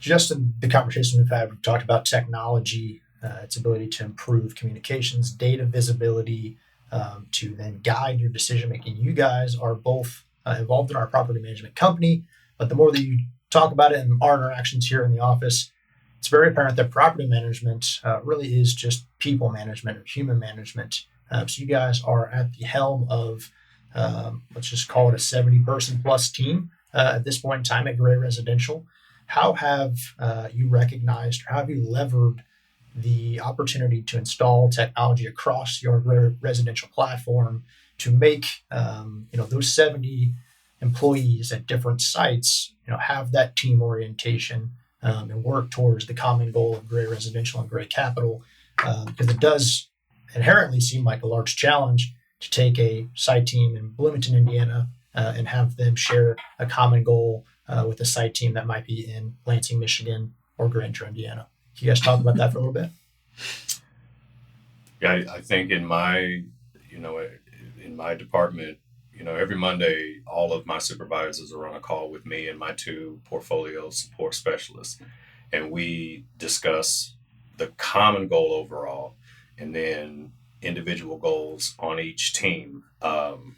Just in the conversation we've had, we've talked about technology, its ability to improve communications, data visibility, to then guide your decision making. You guys are both involved in our property management company, but the more that you talk about it in our interactions here in the office, it's very apparent that property management really is just people management or human management. So you guys are at the helm of, let's just call it a 70-person plus team at this point in time at Gray Residential. How have you recognized, or how have you levered the opportunity to install technology across your Gray Residential platform to make those 70 employees at different sites have that team orientation and work towards the common goal of Gray Residential and Gray Capital? Because it does inherently seem like a large challenge to take a site team in Bloomington, Indiana, and have them share a common goal with a site team that might be in Lansing, Michigan, or Granger, Indiana. Can you guys talk about that for a little bit? Yeah, I think in my department, every Monday, all of my supervisors are on a call with me and my two portfolio support specialists, and we discuss the common goal overall, and then individual goals on each team, and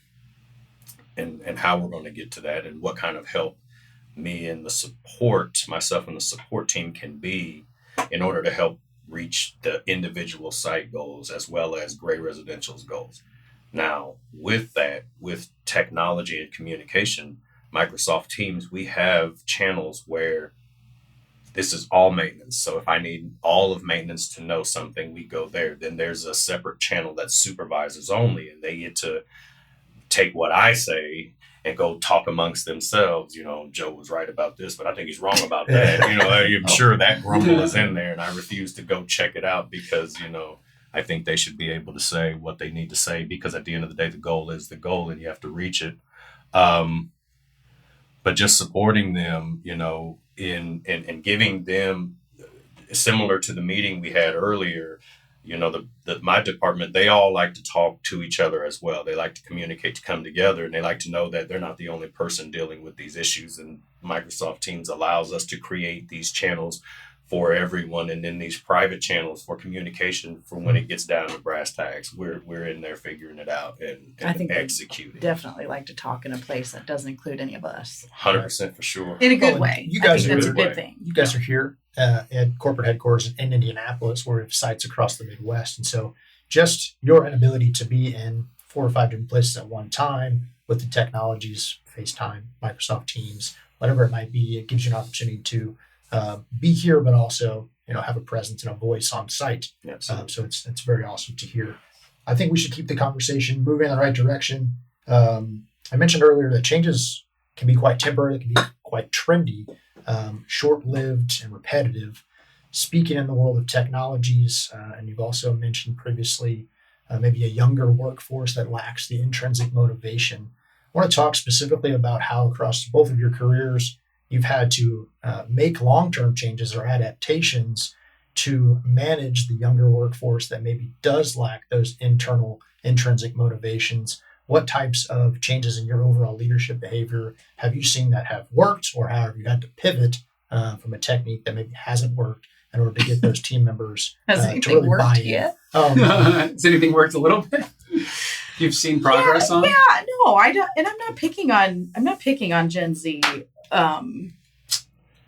how we're going to get to that, and what kind of help myself and the support team can be in order to help reach the individual site goals as well as Gray Residential's goals. Now, with technology and communication, Microsoft Teams, we have channels where this is all maintenance. So if I need all of maintenance to know something, we go there. Then there's a separate channel that's supervisors only, and they get to take what I say and go talk amongst themselves. Joe was right about this, but I think he's wrong about that. I'm sure that grumble is in there, and I refuse to go check it out because, I think they should be able to say what they need to say, because at the end of the day, the goal is the goal and you have to reach it. But just supporting them, in giving them, similar to the meeting we had earlier, my department, they all like to talk to each other as well. They like to communicate, to come together, and they like to know that they're not the only person dealing with these issues. And Microsoft Teams allows us to create these channels for everyone, and then these private channels for communication for when it gets down to brass tacks. We're in there figuring it out and I think executing. Definitely like to talk in a place that doesn't include any of us. 100% for sure. In a good way. You guys that's a good thing. You guys are here at corporate headquarters in Indianapolis, where we have sites across the Midwest. And so just your inability to be in 4 or 5 different places at one time with the technologies, FaceTime, Microsoft Teams, whatever it might be, it gives you an opportunity to be here, but also have a presence and a voice on site. So it's very awesome to hear. I think we should keep the conversation moving in the right direction. I mentioned earlier that changes can be quite temporary, they can be quite trendy, short-lived and repetitive. Speaking in the world of technologies, and you've also mentioned previously maybe a younger workforce that lacks the intrinsic motivation. I want to talk specifically about how across both of your careers you've had to make long-term changes or adaptations to manage the younger workforce that maybe does lack those internal intrinsic motivations. What types of changes in your overall leadership behavior have you seen that have worked, or how have you had to pivot from a technique that maybe hasn't worked in order to get those team members to really buy in? Yet? Has anything worked a little bit? You've seen progress on? Yeah, no, I don't, and I'm not picking on Gen Z.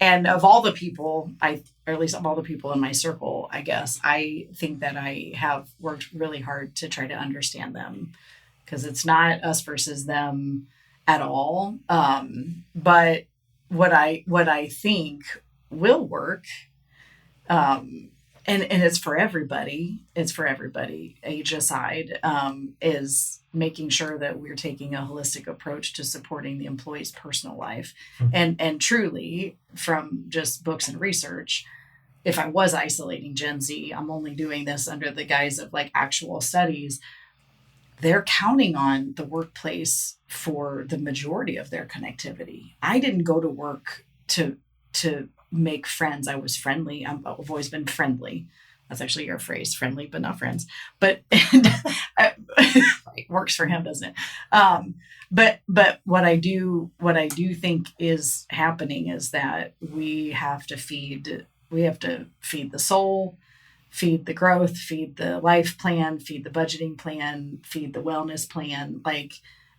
And of all the people, or at least of all the people in my circle, I guess, I think that I have worked really hard to try to understand them, because it's not us versus them at all. But what I think will work, and it's for everybody, age aside, is making sure that we're taking a holistic approach to supporting the employee's personal life. Mm-hmm. And truly, from just books and research, if I was isolating Gen Z, I'm only doing this under the guise of like actual studies. They're counting on the workplace for the majority of their connectivity. I didn't go to work to make friends. I was friendly. I've always been friendly. That's actually your phrase, friendly but not friends. But it works for him, doesn't it? But what I do think is happening is that we have to feed the soul, feed the growth, feed the life plan, feed the budgeting plan, feed the wellness plan. Like,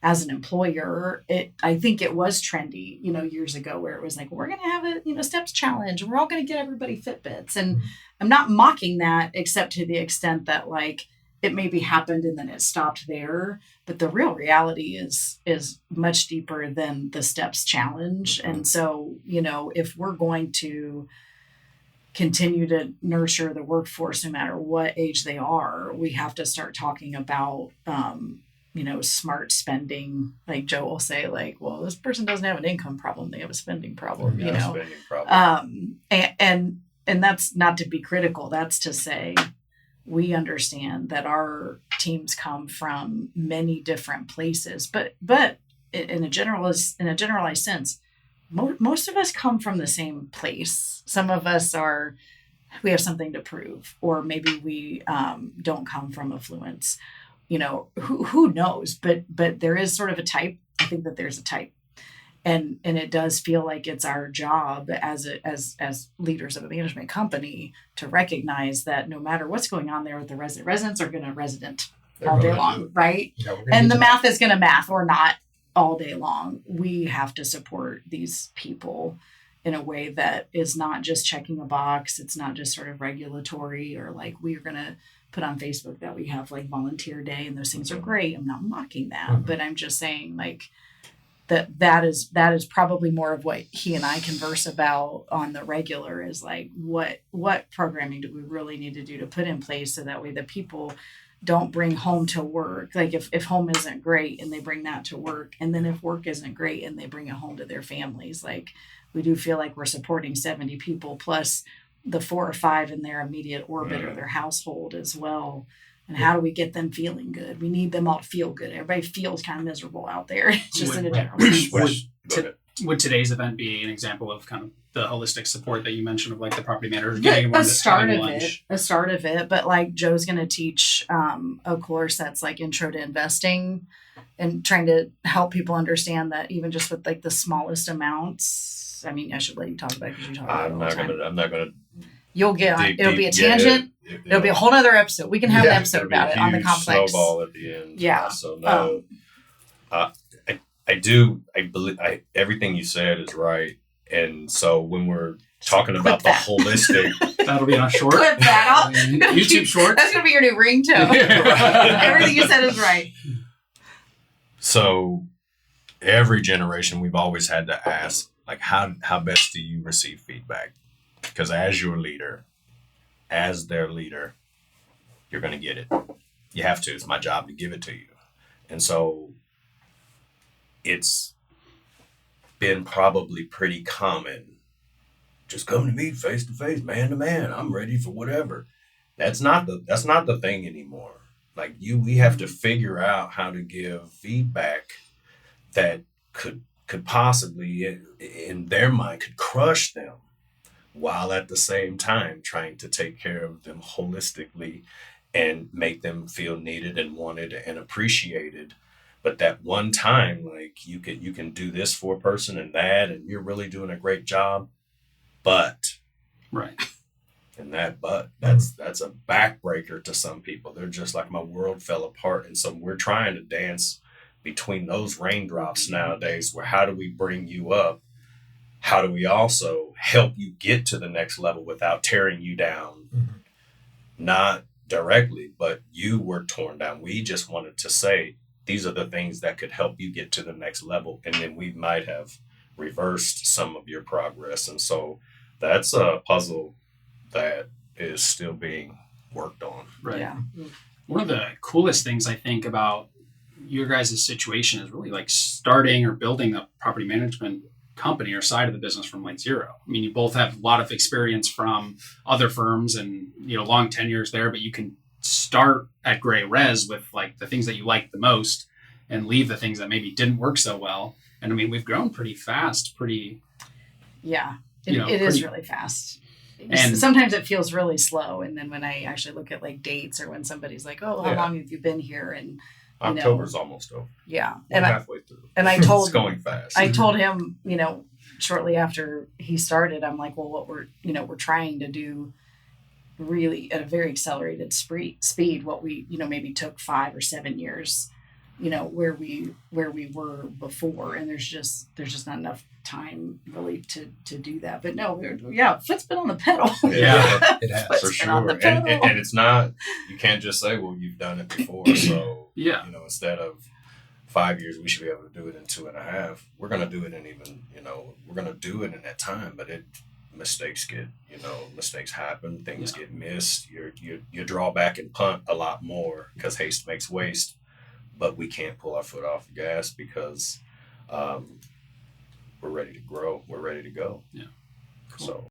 as an employer, I think it was trendy, years ago, where it was like, we're going to have a, steps challenge. We're all going to get everybody Fitbits. And I'm not mocking that, except to the extent that, like, it maybe happened and then it stopped there. But the real reality is much deeper than the steps challenge. And so, if we're going to continue to nurture the workforce, no matter what age they are, we have to start talking about, smart spending. Like Joe will say, like, well, this person doesn't have an income problem; they have a spending problem. Spending problem. And that's not to be critical. That's to say, we understand that our teams come from many different places, but in a generalized sense, most of us come from the same place. Some of us we have something to prove, or maybe we don't come from affluence. Who knows? But there is sort of a type. I think that there's a type, and it does feel like it's our job as leaders of a management company to recognize that no matter what's going on there with the residents are going to resident all day long, right? Yeah, and the math is going to math or not all day long. We have to support these people in a way that is not just checking a box. It's not just sort of regulatory, or like, we're going to put on Facebook that we have like volunteer day, and those things are great. I'm not mocking that, but I'm just saying, like, that is probably more of what he and I converse about on the regular, is like, what programming do we really need to do to put in place so that way the people don't bring home to work. Like, if home isn't great and they bring that to work, and then if work isn't great and they bring it home to their families, like, we do feel like we're supporting 70 people plus the 4 or 5 in their immediate orbit or their household as well. And how do we get them feeling good? We need them all to feel good. Everybody feels kind of miserable out there. It's just in a general sense. Would today's event be an example of kind of the holistic support that you mentioned, of like the property manager getting everyone A to start time of lunch? it. A start of it. But like, Joe's going to teach a course that's like intro to investing, and trying to help people understand that even just with like the smallest amounts. I mean, I should let you talk about it because you talk about it all the time. I'm not gonna. You'll get on. Dig It'll be a deep. tangent. It'll be a whole other episode. We can have an episode It'll be about a it on the huge complex. snowball at the end. Yeah. So no, I believe everything you said is right. And so when we're talking about the holistic, That'll be on a short. Clip that. YouTube short. That's gonna be your new ringtone. Everything you said is right. so every generation we've always had to ask, like, how best do you receive feedback? Because as your leader, as their leader, you're going to get it. You have to. It's my job to give it to you. And so it's been probably pretty common. Just come to me face to face, man to man. I'm ready for whatever. That's not the thing anymore. Like, we have to figure out how to give feedback that could possibly, in their mind, could crush them, while at the same time trying to take care of them holistically and make them feel needed and wanted and appreciated. But that one time, like, you can do this for a person and that, and you're really doing a great job. But Right. and that's a backbreaker to some people. They're just like, my world fell apart. And so we're trying to dance between those raindrops nowadays, where how do we bring you up? How do we also help you get to the next level without tearing you down? Mhm. Not directly, but you were torn down. We just wanted to say, these are the things that could help you get to the next level. And then we might have reversed some of your progress. And so that's a puzzle that is still being worked on. Right. Yeah. One of the coolest things I think about your guys' situation is really like starting or building a property management company or side of the business from like zero. I mean, you both have a lot of experience from other firms and, long tenures there, but you can start at Gray Res with like the things that you like the most and leave the things that maybe didn't work so well. And I mean, we've grown pretty fast, Yeah. You know, It is pretty- really fast. And- sometimes it feels really slow. And then when I actually look at like dates or when somebody's like, oh, how Yeah. long have you been here? And you know, October's almost over. yeah. We're And halfway through. I It's told going fast. I told him, you know, shortly after he started, I'm like, well, what we're trying to do really at a very accelerated speed, what we, maybe took 5 or 7 years, where we were before. And there's just not enough time really to do that. But no, foot's been on the pedal. Yeah. It has. Foot's For been on sure. the pedal. And it's not, you can't just say, well, you've done it before. So, Yeah. Instead of 5 years, we should be able to do it in 2.5. We're going to do it in even, we're going to do it in that time, but mistakes happen, things get missed. You draw back and punt a lot more because haste makes waste, but we can't pull our foot off the gas because we're ready to grow. We're ready to go. Yeah. So